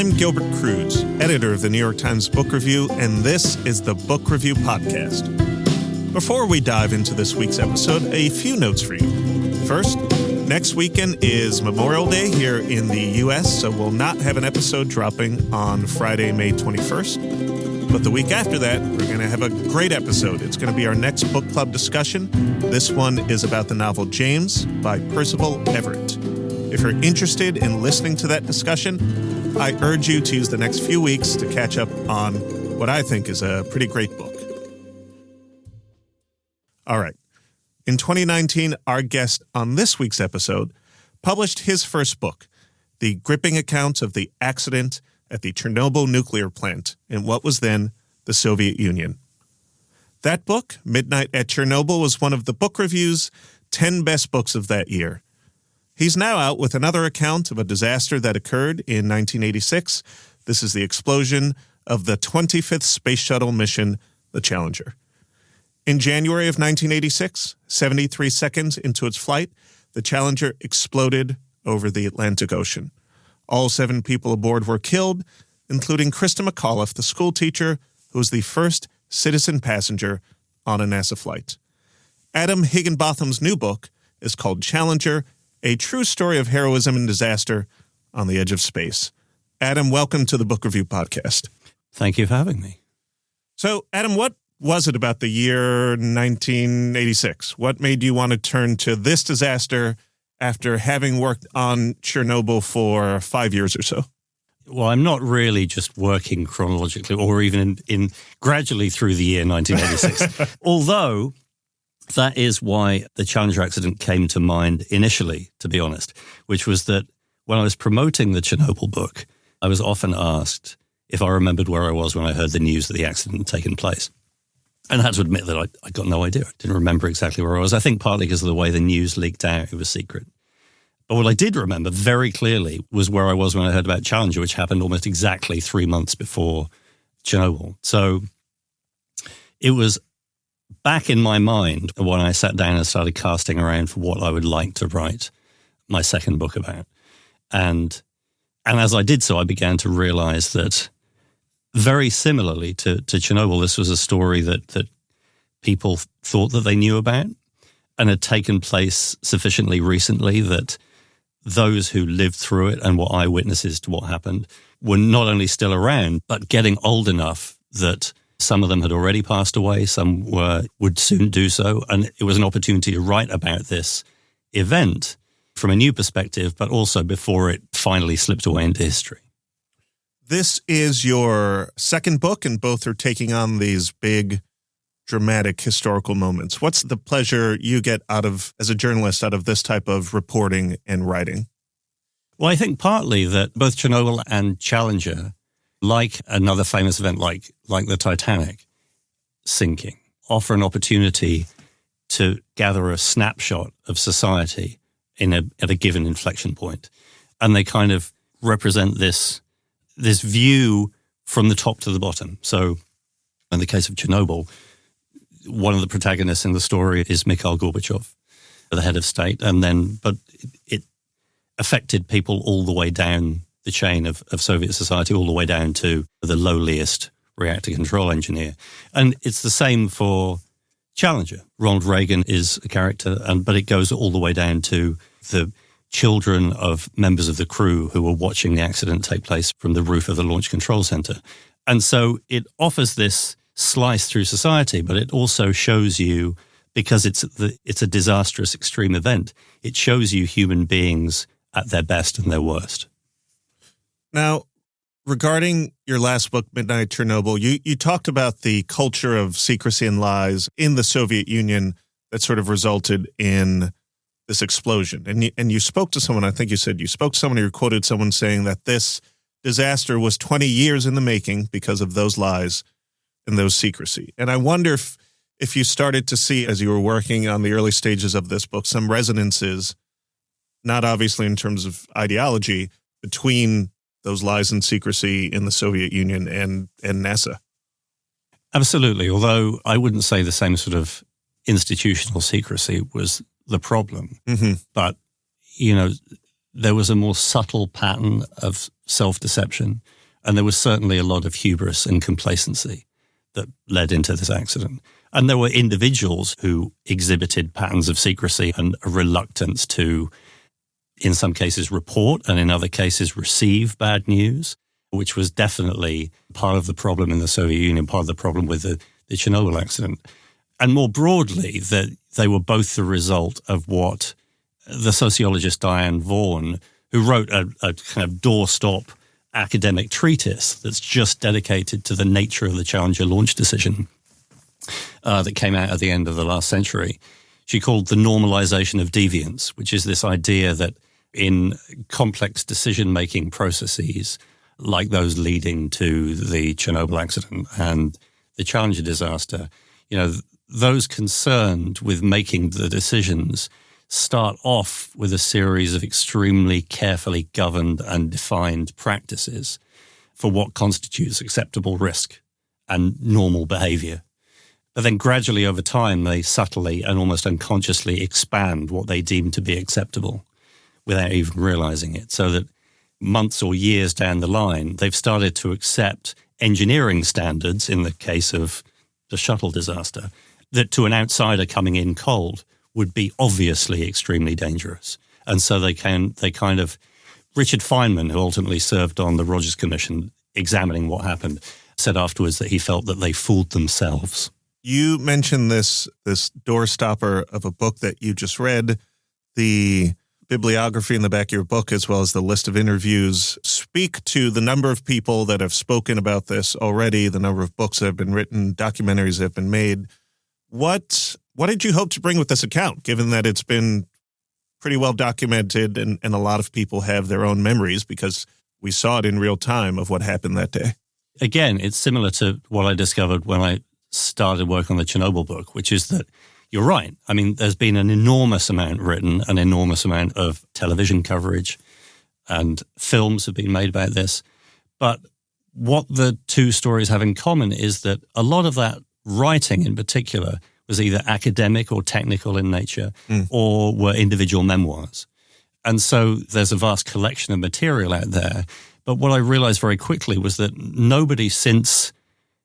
I'm Gilbert Cruz, editor of the New York Times Book Review, and this is the Book Review Podcast. Before we dive into this week's episode, a few notes for you. First, next weekend is Memorial Day here in the U.S., so we'll not have an episode dropping on Friday, May 21st. But the week after that, we're going to have a great episode. It's going to be our next book club discussion. This one is about the novel James by Percival Everett. If you're interested in listening to that discussion, I urge you to use the next few weeks to catch up on what I think is a pretty great book. All right. In 2019, our guest on this week's episode published his first book, the gripping account of the accident at the Chernobyl nuclear plant in what was then the Soviet Union. That book, Midnight at Chernobyl, was one of the Book Review's 10 best books of that year. He's now out with another account of a disaster that occurred in 1986. This is the explosion of the 25th Space Shuttle mission, the Challenger. In January of 1986, 73 seconds into its flight, the Challenger exploded over the Atlantic Ocean. All 7 people aboard were killed, including Krista McAuliffe, the schoolteacher who was the first citizen passenger on a NASA flight. Adam Higginbotham's new book is called Challenger, a true story of heroism and disaster on the edge of space. Adam, welcome to the Book Review Podcast. Thank you for having me. So, Adam, what was it about the year 1986? What made you want to turn to this disaster after having worked on Chernobyl for 5 years or so? Well, I'm not really just working chronologically or even in gradually through the year 1986, although that is why the Challenger accident came to mind initially, to be honest, which was that when I was promoting the Chernobyl book, I was often asked if I remembered where I was when I heard the news that the accident had taken place. And I had to admit that I got no idea. I didn't remember exactly where I was. I think partly because of the way the news leaked out, it was secret. But what I did remember very clearly was where I was when I heard about Challenger, which happened almost exactly 3 months before Chernobyl. So it was back in my mind when I sat down and started casting around for what I would like to write my second book about. And as I did so, I began to realize that very similarly to Chernobyl, this was a story that people thought that they knew about and had taken place sufficiently recently that those who lived through it and were eyewitnesses to what happened were not only still around, but getting old enough that some of them had already passed away, some would soon do so. And it was an opportunity to write about this event from a new perspective, but also before it finally slipped away into history. This is your second book, and both are taking on these big, dramatic historical moments. What's the pleasure you get as a journalist, out of this type of reporting and writing? Well, I think partly that both Chernobyl and Challenger, like another famous event like the Titanic sinking, offer an opportunity to gather a snapshot of society at a given inflection point. And they kind of represent this view from the top to the bottom. So in the case of Chernobyl, one of the protagonists in the story is Mikhail Gorbachev, the head of state, but it affected people all the way down the chain of Soviet society, all the way down to the lowliest reactor control engineer. And it's the same for Challenger. Ronald Reagan is a character, but it goes all the way down to the children of members of the crew who were watching the accident take place from the roof of the Launch Control Center. And so it offers this slice through society, but it also shows you, because it's a disastrous extreme event, it shows you human beings at their best and their worst. Now, regarding your last book, Midnight Chernobyl, you talked about the culture of secrecy and lies in the Soviet Union that sort of resulted in this explosion. And you spoke to someone, I think you said you spoke to someone, or you quoted someone saying that this disaster was 20 years in the making because of those lies and those secrecy. And I wonder if you started to see, as you were working on the early stages of this book, some resonances, not obviously in terms of ideology, between those lies and secrecy in the Soviet Union and NASA. Absolutely, although I wouldn't say the same sort of institutional secrecy was the problem. Mm-hmm. But, there was a more subtle pattern of self-deception. And there was certainly a lot of hubris and complacency that led into this accident. And there were individuals who exhibited patterns of secrecy and a reluctance to, in some cases, report and in other cases receive bad news, which was definitely part of the problem in the Soviet Union, part of the problem with the Chernobyl accident. And more broadly, that they were both the result of what the sociologist Diane Vaughan, who wrote a kind of doorstop academic treatise that's just dedicated to the nature of the Challenger launch decision that came out at the end of the last century. She called the normalization of deviance, which is this idea that in complex decision-making processes like those leading to the Chernobyl accident and the Challenger disaster, those concerned with making the decisions start off with a series of extremely carefully governed and defined practices for what constitutes acceptable risk and normal behavior. But then gradually over time, they subtly and almost unconsciously expand what they deem to be acceptable without even realizing it, so that months or years down the line, they've started to accept engineering standards in the case of the shuttle disaster that to an outsider coming in cold would be obviously extremely dangerous. And so they kind of, Richard Feynman, who ultimately served on the Rogers Commission examining what happened, said afterwards that he felt that they fooled themselves. You mentioned this doorstopper of a book that you just read. The bibliography in the back of your book, as well as the list of interviews, speak to the number of people that have spoken about this already, the number of books that have been written, documentaries that have been made. What did you hope to bring with this account, given that it's been pretty well documented and a lot of people have their own memories because we saw it in real time of what happened that day? Again, it's similar to what I discovered when I started work on the Chernobyl book, which is that you're right. I mean, there's been an enormous amount written, an enormous amount of television coverage, and films have been made about this. But what the two stories have in common is that a lot of that writing in particular was either academic or technical in nature or were individual memoirs. And so there's a vast collection of material out there. But what I realized very quickly was that nobody since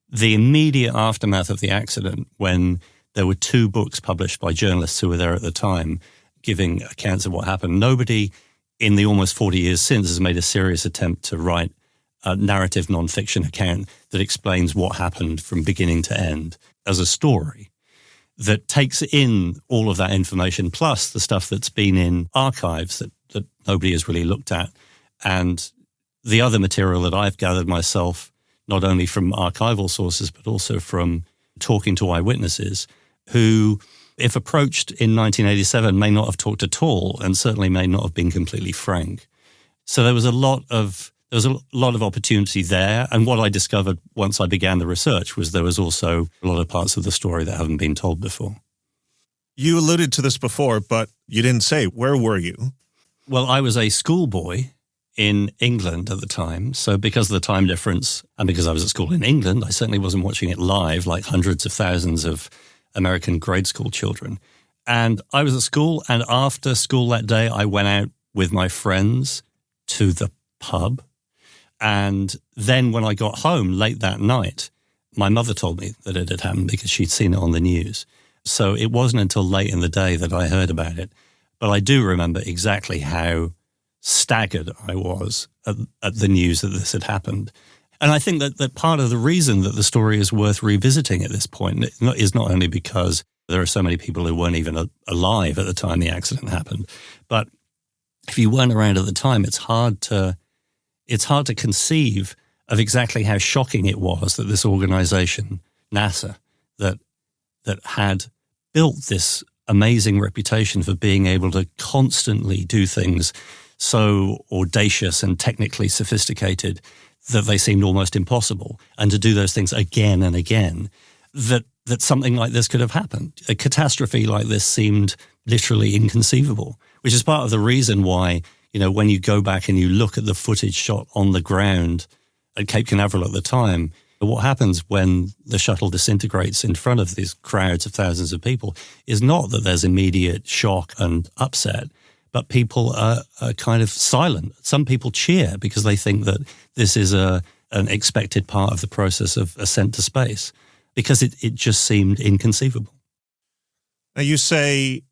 the immediate aftermath of the accident, when there were two books published by journalists who were there at the time giving accounts of what happened, nobody in the almost 40 years since has made a serious attempt to write a narrative nonfiction account that explains what happened from beginning to end as a story that takes in all of that information, plus the stuff that's been in archives that nobody has really looked at, and the other material that I've gathered myself, not only from archival sources, but also from talking to eyewitnesses who, if approached in 1987, may not have talked at all and certainly may not have been completely frank. So there was a lot of opportunity there. And what I discovered once I began the research was there was also a lot of parts of the story that haven't been told before. You alluded to this before, but you didn't say, where were you? Well, I was a schoolboy in England at the time. So because of the time difference and because I was at school in England, I certainly wasn't watching it live like hundreds of thousands of American grade school children. And I was at school, and after school that day, I went out with my friends to the pub. And then when I got home late that night, my mother told me that it had happened because she'd seen it on the news. So it wasn't until late in the day that I heard about it. But I do remember exactly how staggered I was at the news that this had happened. And I think that part of the reason that the story is worth revisiting at this point is not only because there are so many people who weren't even alive at the time the accident happened, but if you weren't around at the time, it's hard to conceive of exactly how shocking it was that this organization, NASA, that had built this amazing reputation for being able to constantly do things so audacious and technically sophisticated that they seemed almost impossible, and to do those things again and again, that something like this could have happened. A catastrophe like this seemed literally inconceivable, which is part of the reason why, when you go back and you look at the footage shot on the ground at Cape Canaveral at the time, what happens when the shuttle disintegrates in front of these crowds of thousands of people is not that there's immediate shock and upset, but people are kind of silent. Some people cheer because they think that this is a an expected part of the process of ascent to space, because it just seemed inconceivable. Now, you say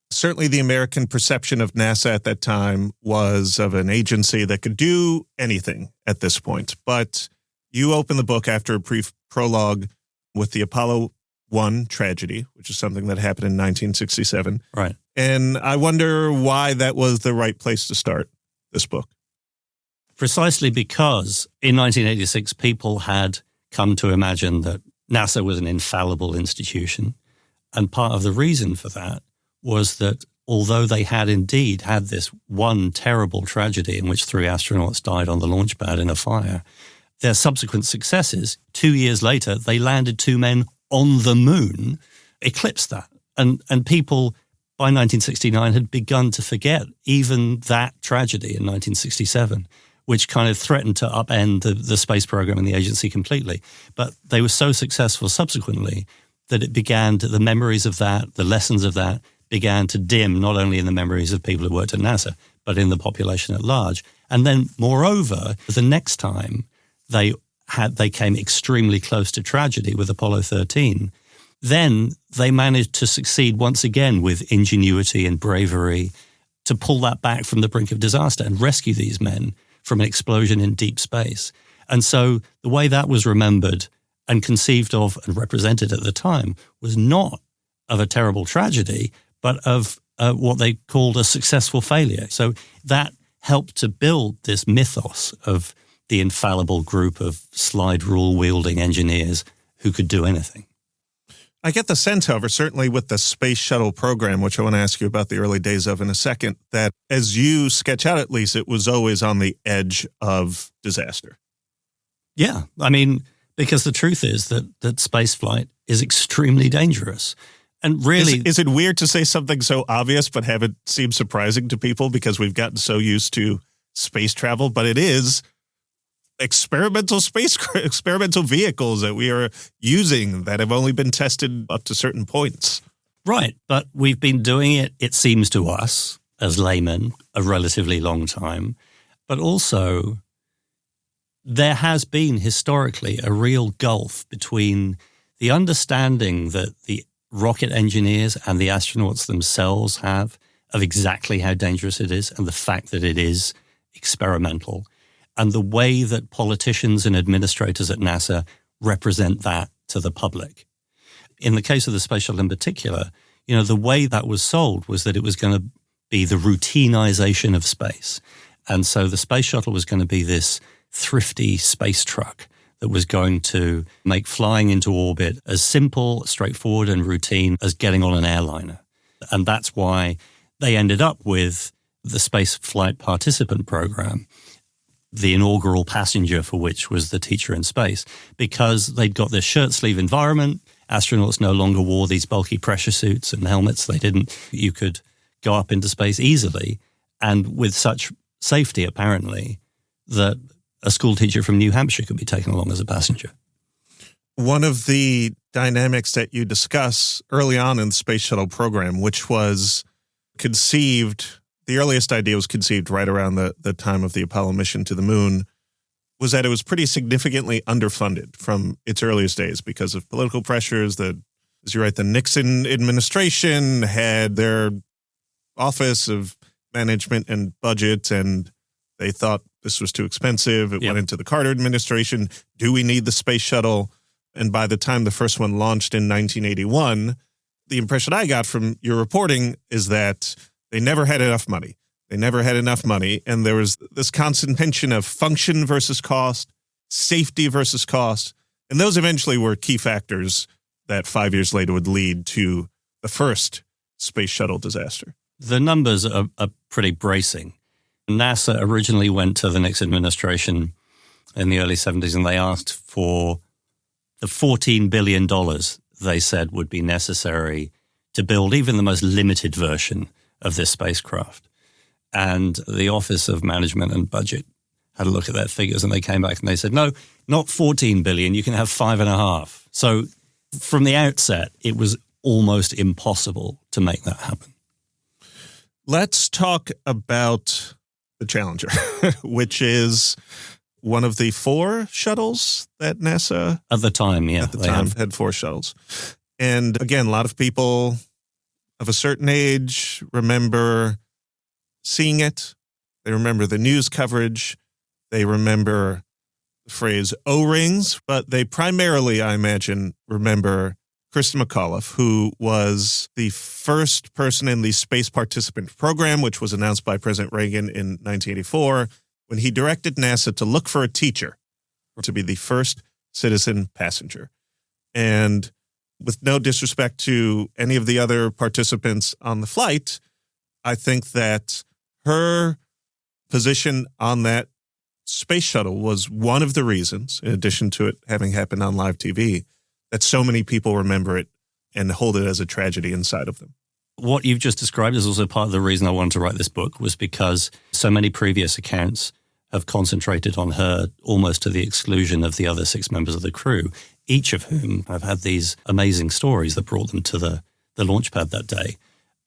certainly the American perception of NASA at that time was of an agency that could do anything at this point. But you open the book after a brief prologue with the Apollo 1 tragedy, which is something that happened in 1967. Right. And I wonder why that was the right place to start this book. Precisely because in 1986, people had come to imagine that NASA was an infallible institution. And part of the reason for that was that although they had indeed had this one terrible tragedy in which 3 astronauts died on the launch pad in a fire, their subsequent successes, 2 years later, they landed 2 men on the moon, eclipsed that. And people by 1969 had begun to forget even that tragedy in 1967, which kind of threatened to upend the space program and the agency completely. But they were so successful subsequently that it began to, the memories of that, the lessons of that, began to dim not only in the memories of people who worked at NASA, but in the population at large. And then, moreover, the next time they came extremely close to tragedy with Apollo 13, then they managed to succeed once again with ingenuity and bravery to pull that back from the brink of disaster and rescue these men from an explosion in deep space. And so the way that was remembered and conceived of and represented at the time was not of a terrible tragedy, but of what they called a successful failure. So that helped to build this mythos of the infallible group of slide rule wielding engineers who could do anything. I get the sense, however, certainly with the Space Shuttle program, which I want to ask you about the early days of in a second, that as you sketch out at least, it was always on the edge of disaster. Yeah, I mean, because the truth is that space flight is extremely dangerous. And really... Is it weird to say something so obvious but have it seem surprising to people because we've gotten so used to space travel? But it is experimental vehicles that we are using that have only been tested up to certain points. Right, but we've been doing it, it seems to us, as laymen, a relatively long time. But also, there has been historically a real gulf between the understanding that the rocket engineers and the astronauts themselves have of exactly how dangerous it is and the fact that it is experimental, and the way that politicians and administrators at NASA represent that to the public. In the case of the Space Shuttle in particular, the way that was sold was that it was going to be the routinization of space. And so the Space Shuttle was going to be this thrifty space truck that was going to make flying into orbit as simple, straightforward, and routine as getting on an airliner. And that's why they ended up with the Space Flight Participant Program, the inaugural passenger for which was the teacher in space, because they'd got this shirt sleeve environment. Astronauts no longer wore these bulky pressure suits and helmets. They didn't. You could go up into space easily and with such safety, apparently, that a school teacher from New Hampshire could be taken along as a passenger. One of the dynamics that you discuss early on in the Space Shuttle program, which was conceived, the earliest idea was conceived right around the time of the Apollo mission to the moon, was that it was pretty significantly underfunded from its earliest days because of political pressures. As you write, the Nixon administration had their Office of Management and Budget, and they thought this was too expensive. It went into the Carter administration. Do we need the space shuttle? And by the time the first one launched in 1981, the impression I got from your reporting is that they never had enough money. They never had enough money. And there was this constant tension of function versus cost, safety versus cost. And those eventually were key factors that 5 years later would lead to the first space shuttle disaster. The numbers are pretty bracing. NASA originally went to the Nixon administration in the early 70s and they asked for the $14 billion they said would be necessary to build even the most limited version of this spacecraft. And the Office of Management and Budget had a look at their figures and they came back and they said, no, not 14 billion, you can have 5.5. So from the outset, it was almost impossible to make that happen. Let's talk about the Challenger, which is one of the 4 shuttles that NASA At the time, yeah. had 4 shuttles. And again, a lot of people of a certain age remember seeing it. They remember the news coverage. They remember the phrase O-rings, but they primarily, I imagine, remember Kristen McAuliffe, who was the first person in the Space Participant Program, which was announced by President Reagan in 1984, when he directed NASA to look for a teacher to be the first citizen passenger. And with no disrespect to any of the other participants on the flight, I think that her position on that space shuttle was one of the reasons, in addition to it having happened on live TV, that so many people remember it and hold it as a tragedy inside of them. What you've just described is also part of the reason I wanted to write this book, was because so many previous accounts have concentrated on her almost to the exclusion of the other 6 members of the crew, each of whom have had these amazing stories that brought them to the launch pad that day,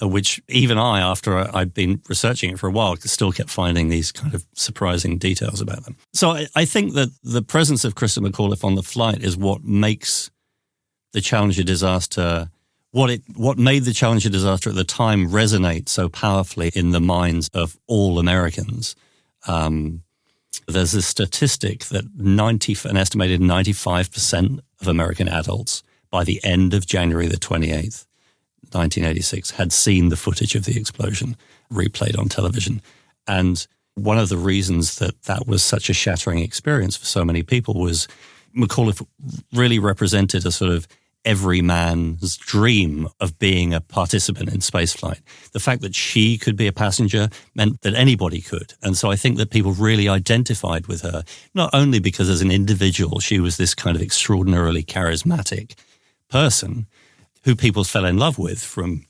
which even I, after I'd been researching it for a while, still kept finding these kind of surprising details about them. So I think that the presence of Kristen McAuliffe on the flight is what makes the Challenger disaster, what made the Challenger disaster at the time resonate so powerfully in the minds of all Americans. There's a statistic that an estimated 95% of American adults by the end of January the 28th, 1986, had seen the footage of the explosion replayed on television. And one of the reasons that was such a shattering experience for so many people was McAuliffe really represented a sort of every man's dream of being a participant in spaceflight. The fact that she could be a passenger meant that anybody could. And so I think that people really identified with her, not only because as an individual, she was this kind of extraordinarily charismatic person who people fell in love with, from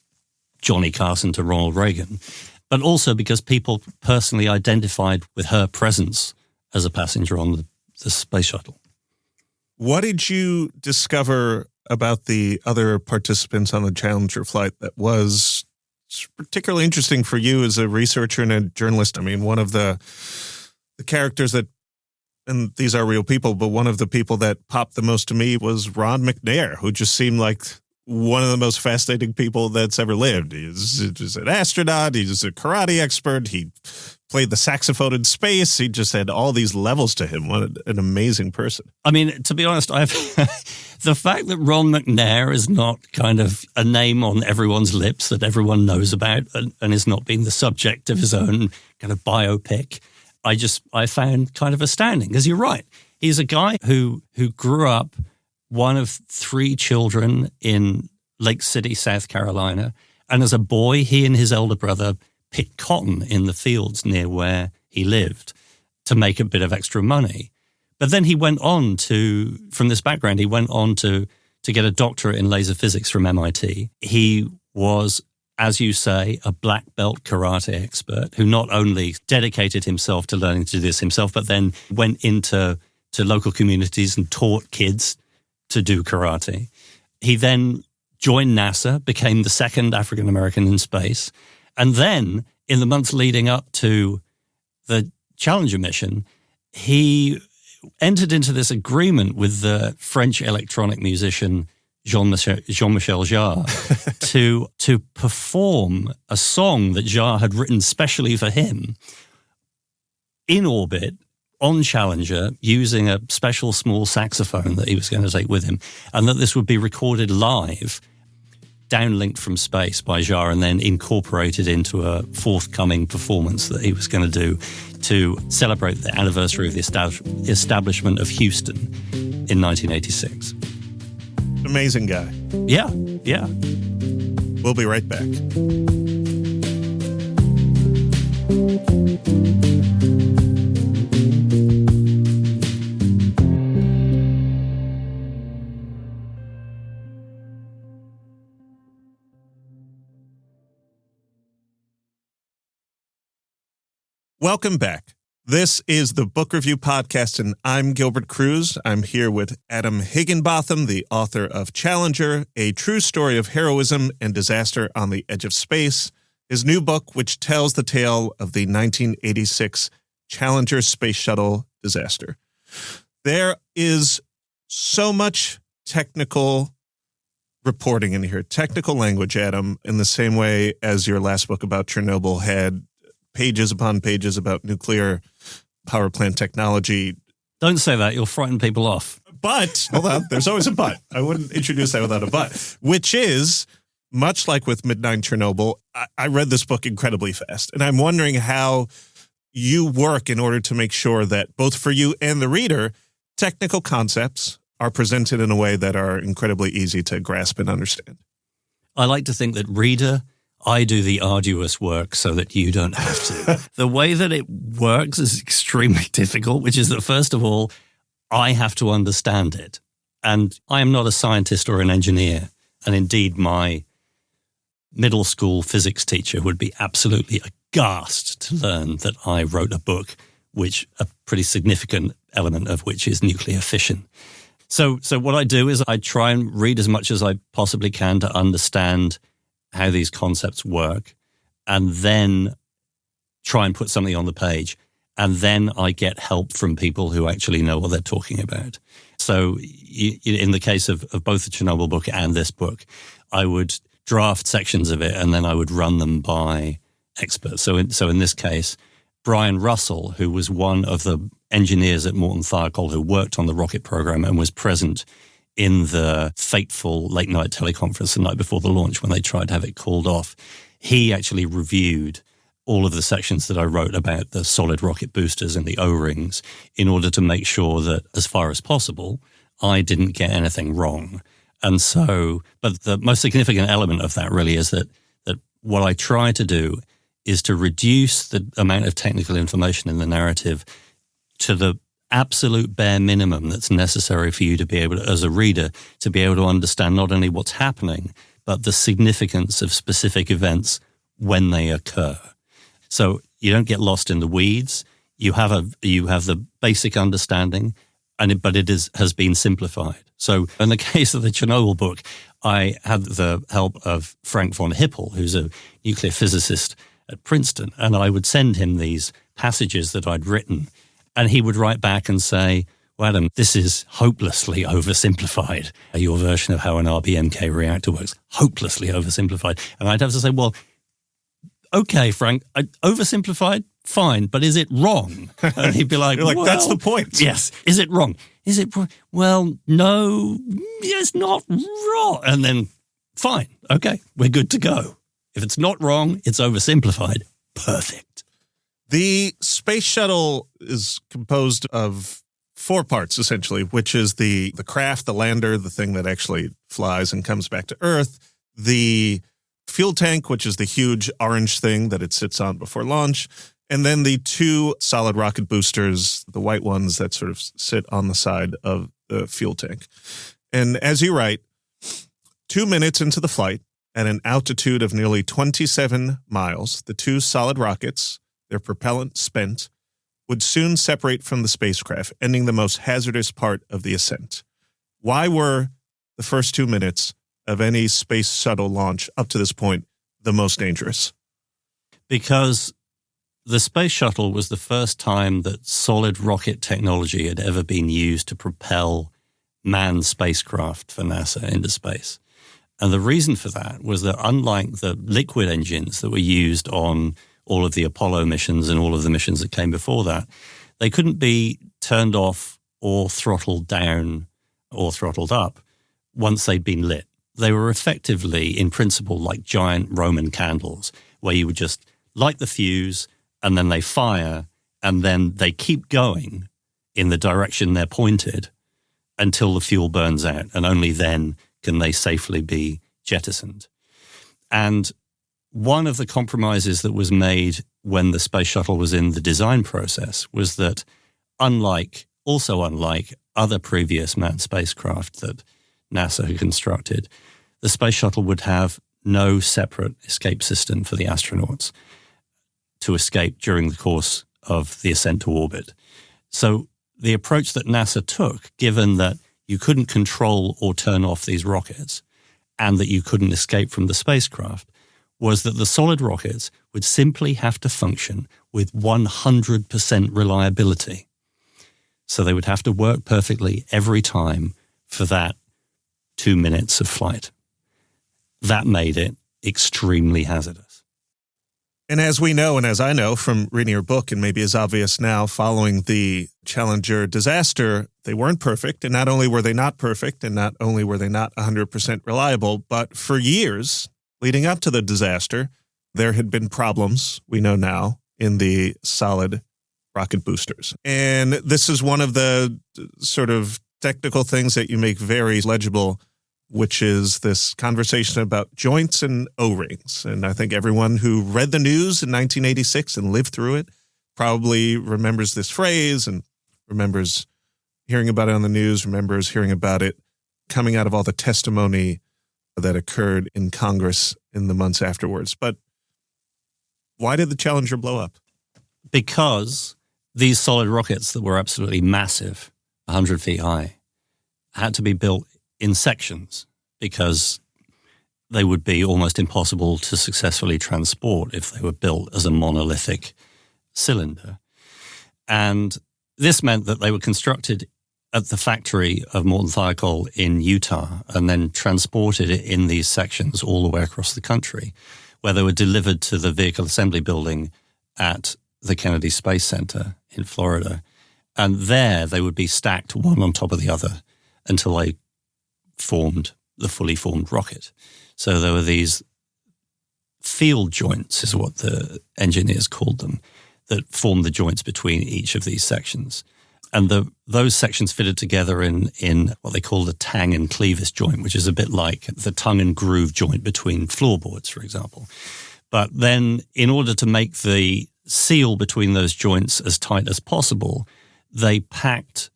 Johnny Carson to Ronald Reagan, but also because people personally identified with her presence as a passenger on the space shuttle. What did you discover about the other participants on the Challenger flight that was particularly interesting for you as a researcher and a journalist? I mean, one of the characters that, and these are real people, but one of the people that popped the most to me was Ron McNair, who just seemed like one of the most fascinating people that's ever lived. He's an astronaut. He's a karate expert. He played the saxophone in space. He just had all these levels to him. What an amazing person. I mean, to be honest, the fact that Ron McNair is not kind of a name on everyone's lips that everyone knows about and is not being the subject of his own kind of biopic, I found kind of astounding. Because you're right. He's a guy who grew up one of 3 children in Lake City, South Carolina. And as a boy, he and his elder brother picked cotton in the fields near where he lived to make a bit of extra money. But then he went on from this background, he went on to get a doctorate in laser physics from MIT. He was, as you say, a black belt karate expert who not only dedicated himself to learning to do this himself, but then went into local communities and taught kids to do karate. He then joined NASA, became the second African-American in space. And then in the months leading up to the Challenger mission, he entered into this agreement with the French electronic musician Jean-Michel Jarre to perform a song that Jarre had written specially for him in orbit on Challenger using a special small saxophone that he was going to take with him, and that this would be recorded live, downlinked from space by Jarre, and then incorporated into a forthcoming performance that he was going to do to celebrate the anniversary of the establishment of Houston in 1986. Amazing guy. Yeah. We'll be right back. Welcome back. This is the Book Review Podcast, and I'm Gilbert Cruz. I'm here with Adam Higginbotham, the author of Challenger, A True Story of Heroism and Disaster on the Edge of Space, his new book, which tells the tale of the 1986 Challenger space shuttle disaster. There is so much technical reporting in here, technical language, Adam, in the same way as your last book about Chernobyl had pages upon pages about nuclear power plant technology. Don't say that. You'll frighten people off. But, hold on, there's always a but. I wouldn't introduce that without a but, which is, much like with Midnight Chernobyl, I read this book incredibly fast. And I'm wondering how you work in order to make sure that both for you and the reader, technical concepts are presented in a way that are incredibly easy to grasp and understand. I like to think that, reader, I do the arduous work so that you don't have to. The way that it works is extremely difficult, which is that, first of all, I have to understand it. And I am not a scientist or an engineer. And indeed, my middle school physics teacher would be absolutely aghast to learn that I wrote a book, which a pretty significant element of which is nuclear fission. So what I do is I try and read as much as I possibly can to understand how these concepts work, and then try and put something on the page. And then I get help from people who actually know what they're talking about. So in the case of both the Chernobyl book and this book, I would draft sections of it and then I would run them by experts. So in this case, Brian Russell, who was one of the engineers at Morton Thiokol who worked on the rocket program and was present in the fateful late-night teleconference the night before the launch when they tried to have it called off, he actually reviewed all of the sections that I wrote about the solid rocket boosters and the O-rings in order to make sure that, as far as possible, I didn't get anything wrong. And so, but the most significant element of that really is that what I try to do is to reduce the amount of technical information in the narrative to the absolute bare minimum that's necessary for you to be able to, as a reader, to be able to understand not only what's happening, but the significance of specific events when they occur. So you don't get lost in the weeds. You have the basic understanding, but it has been simplified. So in the case of the Chernobyl book, I had the help of Frank von Hippel, who's a nuclear physicist at Princeton, and I would send him these passages that I'd written, and he would write back and say, well, Adam, this is hopelessly oversimplified. Your version of how an RBMK reactor works, hopelessly oversimplified. And I'd have to say, well, okay, Frank, oversimplified, fine, but is it wrong? And he'd be like, You're like, well, that's the point. Yes. Is it wrong? Is it wrong? Well, no, it's not wrong. And then, fine, okay, we're good to go. If it's not wrong, it's oversimplified. Perfect. The space shuttle is composed of 4 parts, essentially, which is the craft, the lander, the thing that actually flies and comes back to Earth, the fuel tank, which is the huge orange thing that it sits on before launch, and then the 2 solid rocket boosters, the white ones that sort of sit on the side of the fuel tank. And as you write, 2 minutes into the flight, at an altitude of nearly 27 miles, the 2 solid rockets, their propellant spent, would soon separate from the spacecraft, ending the most hazardous part of the ascent. Why were the first 2 minutes of any space shuttle launch up to this point the most dangerous? Because the space shuttle was the first time that solid rocket technology had ever been used to propel manned spacecraft for NASA into space. And the reason for that was that, unlike the liquid engines that were used on all of the Apollo missions and all of the missions that came before that, they couldn't be turned off or throttled down or throttled up once they'd been lit. They were effectively, in principle, like giant Roman candles, where you would just light the fuse and then they fire and then they keep going in the direction they're pointed until the fuel burns out, and only then can they safely be jettisoned. And one of the compromises that was made when the space shuttle was in the design process was that, unlike other previous manned spacecraft that NASA had constructed, the space shuttle would have no separate escape system for the astronauts to escape during the course of the ascent to orbit. So the approach that NASA took, given that you couldn't control or turn off these rockets and that you couldn't escape from the spacecraft, was that the solid rockets would simply have to function with 100% reliability. So they would have to work perfectly every time for that 2 minutes of flight. That made it extremely hazardous. And as we know, and as I know from reading your book, and maybe is obvious now following the Challenger disaster, they weren't perfect. And not only were they not perfect, and not only were they not 100% reliable, but for years leading up to the disaster, there had been problems, we know now, in the solid rocket boosters. And this is one of the sort of technical things that you make very legible, which is this conversation about joints and O-rings. And I think everyone who read the news in 1986 and lived through it probably remembers this phrase and remembers hearing about it on the news, remembers hearing about it coming out of all the testimony that occurred in Congress in the months afterwards. But why did the Challenger blow up? Because these solid rockets that were absolutely massive, 100 feet high, had to be built in sections because they would be almost impossible to successfully transport if they were built as a monolithic cylinder. And this meant that they were constructed at the factory of Morton Thiokol in Utah and then transported in these sections all the way across the country, where they were delivered to the vehicle assembly building at the Kennedy Space Center in Florida. And there they would be stacked one on top of the other until they formed the fully formed rocket. So there were these field joints, is what the engineers called them, that formed the joints between each of these sections. And those sections fitted together in what they call the tang and clevis joint, which is a bit like the tongue and groove joint between floorboards, for example. But then in order to make the seal between those joints as tight as possible, they packed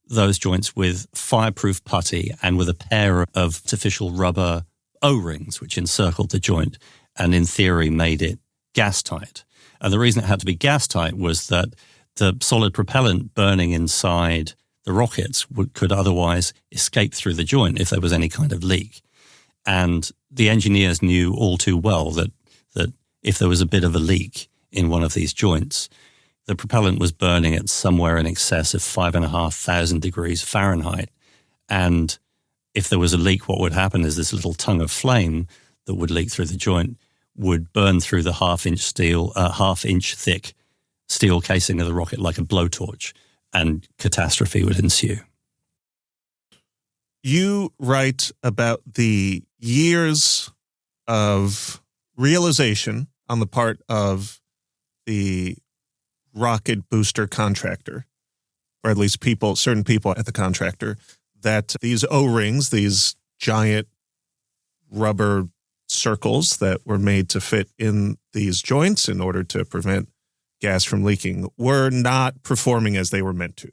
those joints with fireproof putty and with a pair of artificial rubber O-rings, which encircled the joint and in theory made it gas tight. And the reason it had to be gas tight was that the solid propellant burning inside the rockets could otherwise escape through the joint if there was any kind of leak. And the engineers knew all too well that if there was a bit of a leak in one of these joints, the propellant was burning at somewhere in excess of 5,500 degrees Fahrenheit. And if there was a leak, what would happen is this little tongue of flame that would leak through the joint would burn through the half-inch thick steel casing of the rocket like a blowtorch, and catastrophe would ensue. You write about the years of realization on the part of the rocket booster contractor, or at least certain people at the contractor, that these O-rings, these giant rubber circles that were made to fit in these joints in order to prevent gas from leaking, were not performing as they were meant to.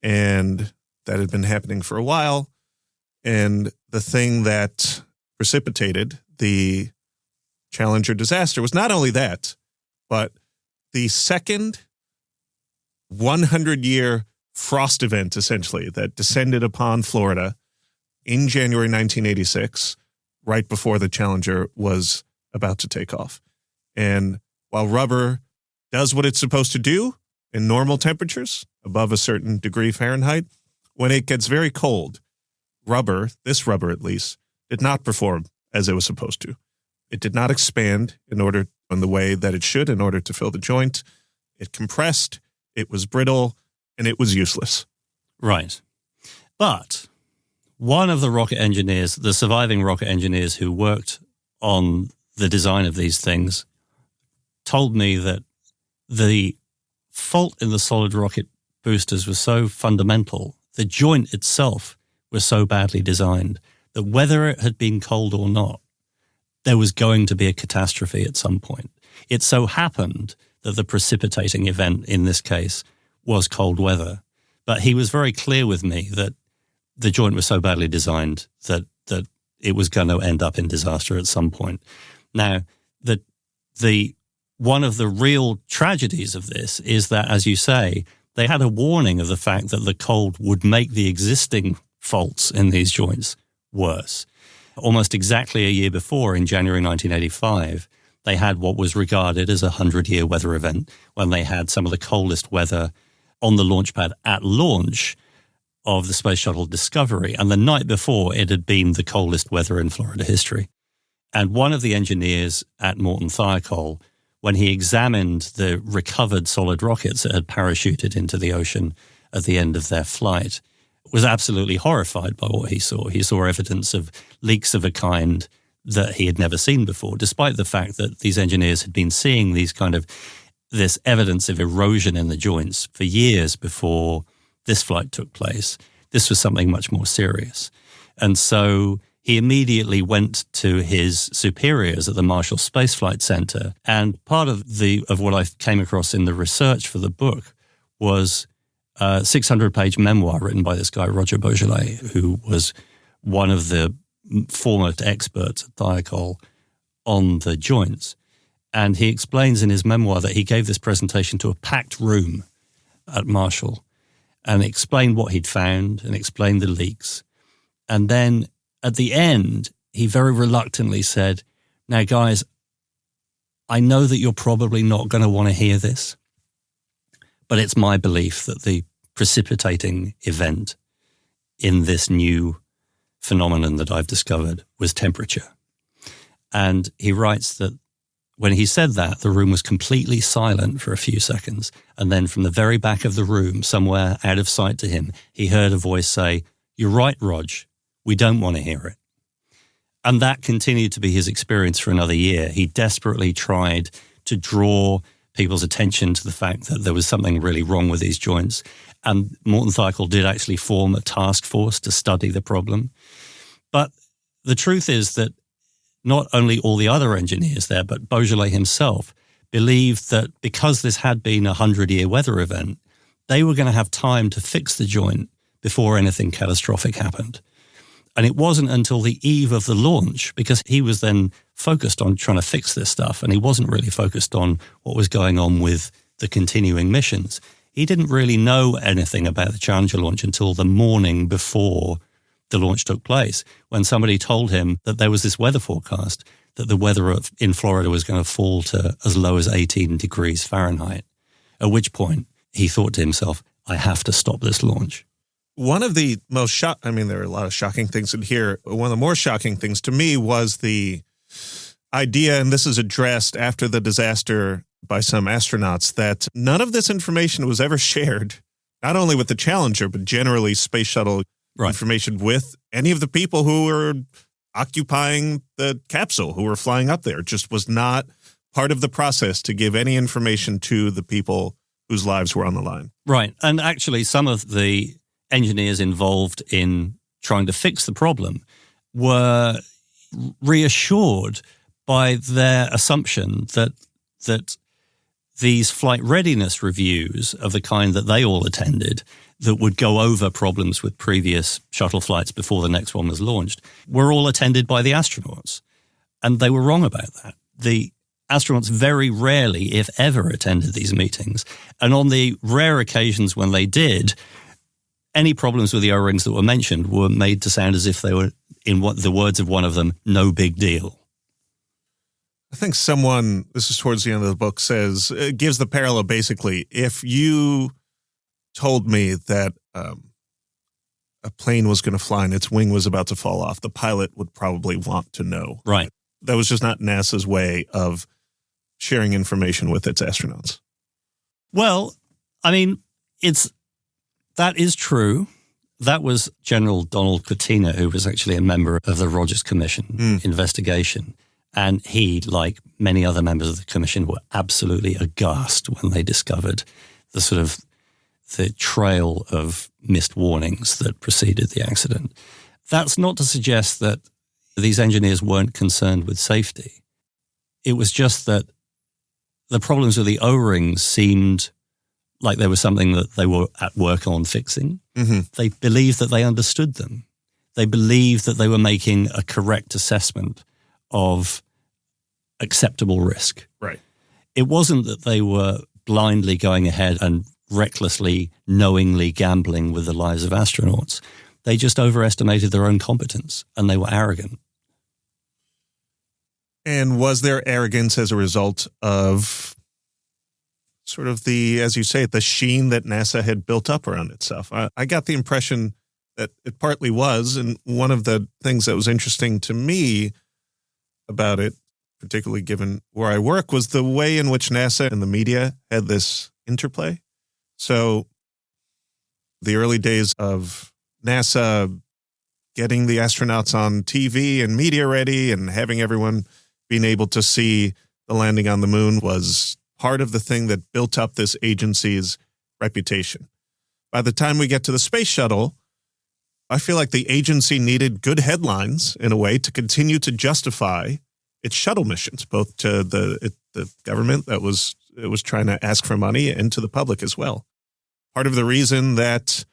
And that had been happening for a while. And the thing that precipitated the Challenger disaster was not only that, but the second 100-year frost event, essentially, that descended upon Florida in January 1986, right before the Challenger was about to take off. And while rubber does what it's supposed to do in normal temperatures, above a certain degree Fahrenheit, when it gets very cold, this rubber at least, did not perform as it was supposed to. It did not expand in the way that it should in order to fill the joint. It compressed, it was brittle, and it was useless. Right. But one of the rocket engineers, the surviving rocket engineers who worked on the design of these things, told me that the fault in the solid rocket boosters was so fundamental, the joint itself was so badly designed, that whether it had been cold or not, there was going to be a catastrophe at some point. It so happened that the precipitating event in this case was cold weather. But he was very clear with me that the joint was so badly designed that it was going to end up in disaster at some point. Now, one of the real tragedies of this is that, as you say, they had a warning of the fact that the cold would make the existing faults in these joints worse. Almost exactly a year before, in January 1985, they had what was regarded as a 100-year weather event when they had some of the coldest weather on the launch pad at launch of the Space Shuttle Discovery. And the night before, it had been the coldest weather in Florida history. And one of the engineers at Morton Thiokol, when he examined the recovered solid rockets that had parachuted into the ocean at the end of their flight, was absolutely horrified by what he saw. He saw evidence of leaks of a kind that he had never seen before, despite the fact that these engineers had been seeing this evidence of erosion in the joints for years before this flight took place. This was something much more serious. And so he immediately went to his superiors at the Marshall Space Flight Center. And part of what I came across in the research for the book was a 600-page memoir written by this guy, Roger Beaujolais, who was one of the foremost experts at Thiokol on the joints. And he explains in his memoir that he gave this presentation to a packed room at Marshall and explained what he'd found and explained the leaks. And then at the end, he very reluctantly said, "Now, guys, I know that you're probably not going to want to hear this, but it's my belief that the precipitating event in this new phenomenon that I've discovered was temperature." And he writes that when he said that, the room was completely silent for a few seconds. And then from the very back of the room, somewhere out of sight to him, he heard a voice say, "You're right, Rog. We don't want to hear it." And that continued to be his experience for another year. He desperately tried to draw people's attention to the fact that there was something really wrong with these joints. And Morton Thiokol did actually form a task force to study the problem. But the truth is that not only all the other engineers there, but Beaujolais himself believed that because this had been a 100-year weather event, they were going to have time to fix the joint before anything catastrophic happened. And it wasn't until the eve of the launch, because he was then focused on trying to fix this stuff, and he wasn't really focused on what was going on with the continuing missions. He didn't really know anything about the Challenger launch until the morning before the launch took place, when somebody told him that there was this weather forecast, that the weather in Florida was going to fall to as low as 18 degrees Fahrenheit, at which point he thought to himself, I have to stop this launch. One of the most there are a lot of shocking things in here. One of the more shocking things to me was the idea, and this is addressed after the disaster by some astronauts, that none of this information was ever shared, not only with the Challenger, but generally space shuttle information with any of the people who were occupying the capsule, who were flying up there. Just was not part of the process to give any information to the people whose lives were on the line. Right. And actually, some of the engineers involved in trying to fix the problem were reassured by their assumption that these flight readiness reviews of the kind that they all attended, that would go over problems with previous shuttle flights before the next one was launched, were all attended by the astronauts. And they were wrong about that. The astronauts very rarely, if ever, attended these meetings. And on the rare occasions when they did, any problems with the O-rings that were mentioned were made to sound as if they were, in what the words of one of them, no big deal. I think someone, this is towards the end of the book, says, it gives the parallel basically, if you told me that a plane was going to fly and its wing was about to fall off, the pilot would probably want to know. Right. That was just not NASA's way of sharing information with its astronauts. Well, I mean, that is true. That was General Donald Cortina, who was actually a member of the Rogers Commission investigation. And he, like many other members of the commission, were absolutely aghast when they discovered the trail of missed warnings that preceded the accident. That's not to suggest that these engineers weren't concerned with safety. It was just that the problems with the O-rings seemed like there was something that they were at work on fixing. Mm-hmm. They believed that they understood them. They believed that they were making a correct assessment of acceptable risk. Right. It wasn't that they were blindly going ahead and recklessly, knowingly gambling with the lives of astronauts. They just overestimated their own competence, and they were arrogant. And was there arrogance as a result of sort of the, as you say, the sheen that NASA had built up around itself? I got the impression that it partly was, and one of the things that was interesting to me about it, particularly given where I work, was the way in which NASA and the media had this interplay. So the early days of NASA getting the astronauts on TV and media ready and having everyone being able to see the landing on the moon was part of the thing that built up this agency's reputation. By the time we get to the space shuttle, I feel like the agency needed good headlines in a way to continue to justify its shuttle missions, both to the government that was trying to ask for money and to the public as well. Part of the reason that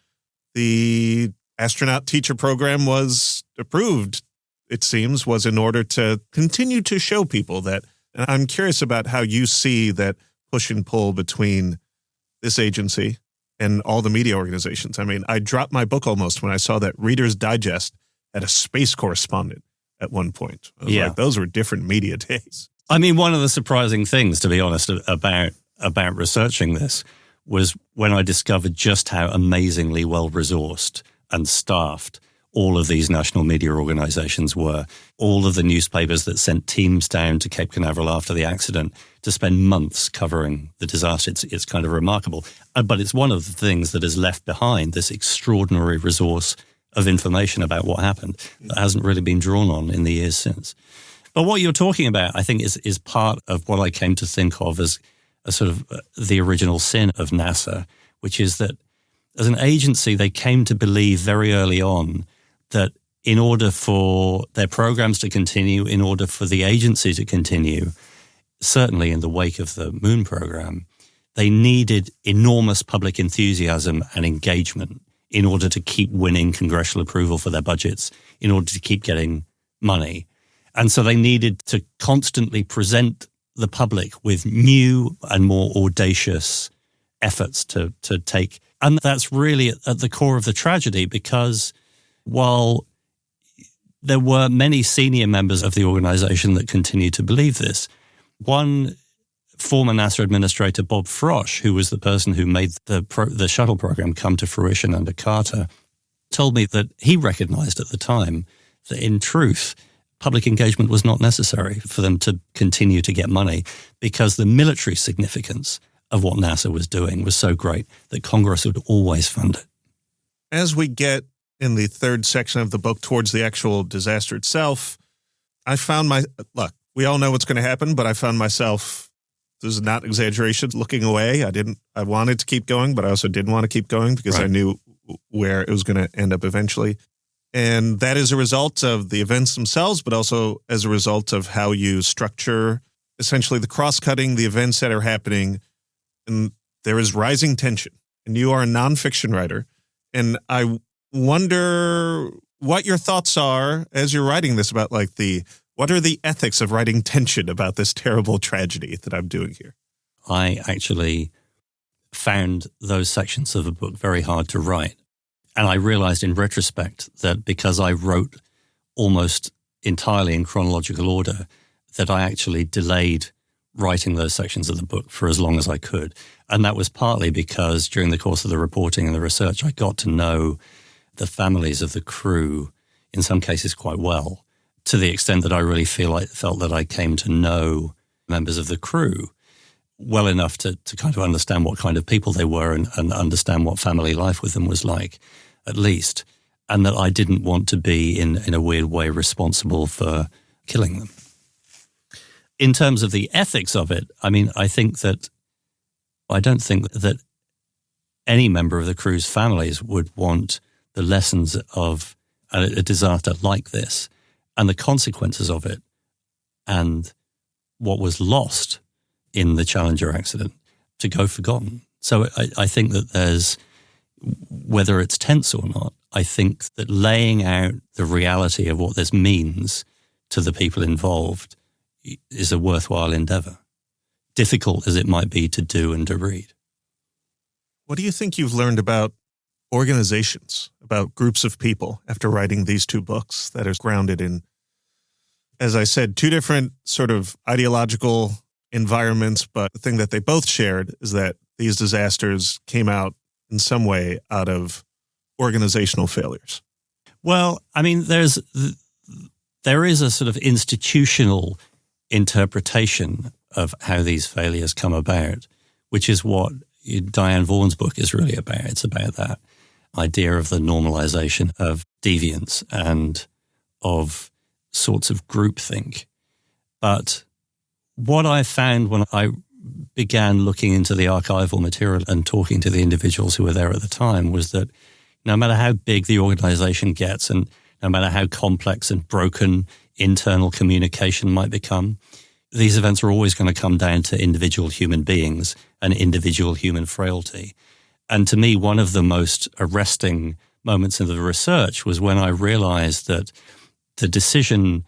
the astronaut teacher program was approved, it seems, was in order to continue to show people that. And I'm curious about how you see that push and pull between this agency and all the media organizations. I mean, I dropped my book almost when I saw that Reader's Digest had a space correspondent at one point. I was like, those were different media days. I mean, one of the surprising things, to be honest, about researching this was when I discovered just how amazingly well-resourced and staffed all of these national media organizations were. All of the newspapers that sent teams down to Cape Canaveral after the accident to spend months covering the disaster. It's kind of remarkable. But it's one of the things that has left behind this extraordinary resource of information about what happened that hasn't really been drawn on in the years since. But what you're talking about, I think, is part of what I came to think of as a sort of the original sin of NASA, which is that as an agency, they came to believe very early on that in order for their programs to continue, in order for the agency to continue, certainly in the wake of the moon program, they needed enormous public enthusiasm and engagement in order to keep winning congressional approval for their budgets, in order to keep getting money. And so they needed to constantly present the public with new and more audacious efforts to take. And that's really at the core of the tragedy, because while there were many senior members of the organization that continued to believe this, one former NASA administrator, Bob Frosch, who was the person who made the shuttle program come to fruition under Carter, told me that he recognized at the time that in truth, public engagement was not necessary for them to continue to get money, because the military significance of what NASA was doing was so great that Congress would always fund it. As we get in the third section of the book towards the actual disaster itself, I found look, we all know what's going to happen, but I found myself, this is not exaggeration, looking away. I wanted to keep going, but I also didn't want to keep going because I knew where it was going to end up eventually. And that is a result of the events themselves, but also as a result of how you structure essentially the cross-cutting, the events that are happening. And there is rising tension. And you are a nonfiction writer. And I wonder what your thoughts are as you're writing this about what are the ethics of writing tension about this terrible tragedy that I'm doing here? I actually found those sections of the book very hard to write. And I realized in retrospect that because I wrote almost entirely in chronological order, that I actually delayed writing those sections of the book for as long as I could. And that was partly because during the course of the reporting and the research, I got to know the families of the crew, in some cases quite well, to the extent that I really felt that I came to know members of the crew well enough to kind of understand what kind of people they were and understand what family life with them was like, at least, and that I didn't want to be, in a weird way, responsible for killing them. In terms of the ethics of it, I mean, I don't think that any member of the crew's families would want the lessons of a disaster like this and the consequences of it and what was lost in the Challenger accident to go forgotten. So I think that there's, whether it's tense or not, I think that laying out the reality of what this means to the people involved is a worthwhile endeavor, difficult as it might be to do and to read. What do you think you've learned about organizations, about groups of people after writing these two books that are grounded in As I said, two different sort of ideological environments, but the thing that they both shared is that these disasters came out in some way out of organizational failures. Well, I mean, there is a sort of institutional interpretation of how these failures come about, which is what Diane Vaughan's book is really about. It's about that idea of the normalization of deviance and of sorts of groupthink. But what I found when I began looking into the archival material and talking to the individuals who were there at the time was that no matter how big the organization gets and no matter how complex and broken internal communication might become, these events are always going to come down to individual human beings and individual human frailty. And to me, one of the most arresting moments in the research was when I realized that the decision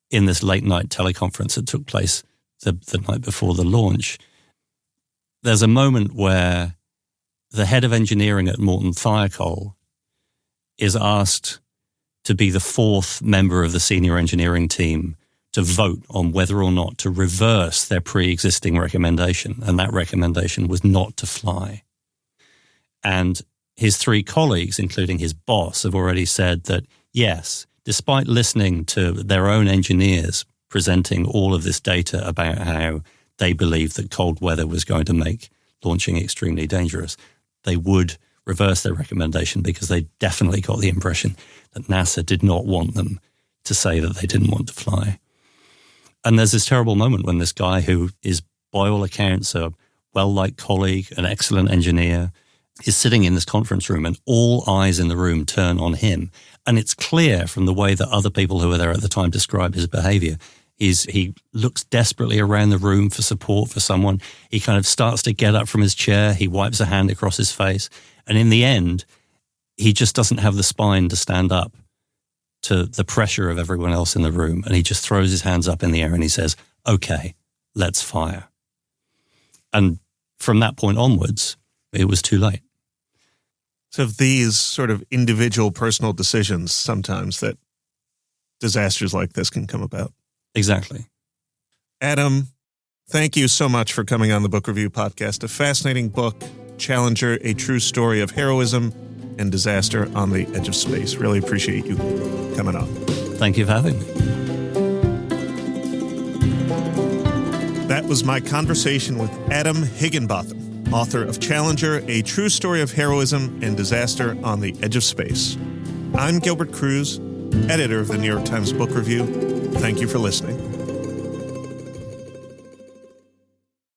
in this late night teleconference that took place the night before the launch, there's a moment where the head of engineering at Morton Thiokol is asked to be the fourth member of the senior engineering team to vote on whether or not to reverse their pre-existing recommendation. And that recommendation was not to fly. And his three colleagues, including his boss, have already said that, yes, despite listening to their own engineers presenting all of this data about how they believed that cold weather was going to make launching extremely dangerous, they would reverse their recommendation because they definitely got the impression that NASA did not want them to say that they didn't want to fly. And there's this terrible moment when this guy, who is by all accounts a well-liked colleague, an excellent engineer, is sitting in this conference room and all eyes in the room turn on him. And it's clear from the way that other people who were there at the time describe his behavior. He looks desperately around the room for support for someone. He kind of starts to get up from his chair. He wipes a hand across his face. And in the end, he just doesn't have the spine to stand up to the pressure of everyone else in the room. And he just throws his hands up in the air and he says, "Okay, let's fire." And from that point onwards, it was too late. So these sort of individual personal decisions sometimes that disasters like this can come about. Exactly. Adam, thank you so much for coming on the Book Review Podcast. A fascinating book, Challenger, a true story of heroism and disaster on the edge of space. Really appreciate you coming on. Thank you for having me. That was my conversation with Adam Higginbotham, author of Challenger, a true story of heroism and disaster on the edge of space. I'm Gilbert Cruz, editor of the New York Times Book Review. Thank you for listening.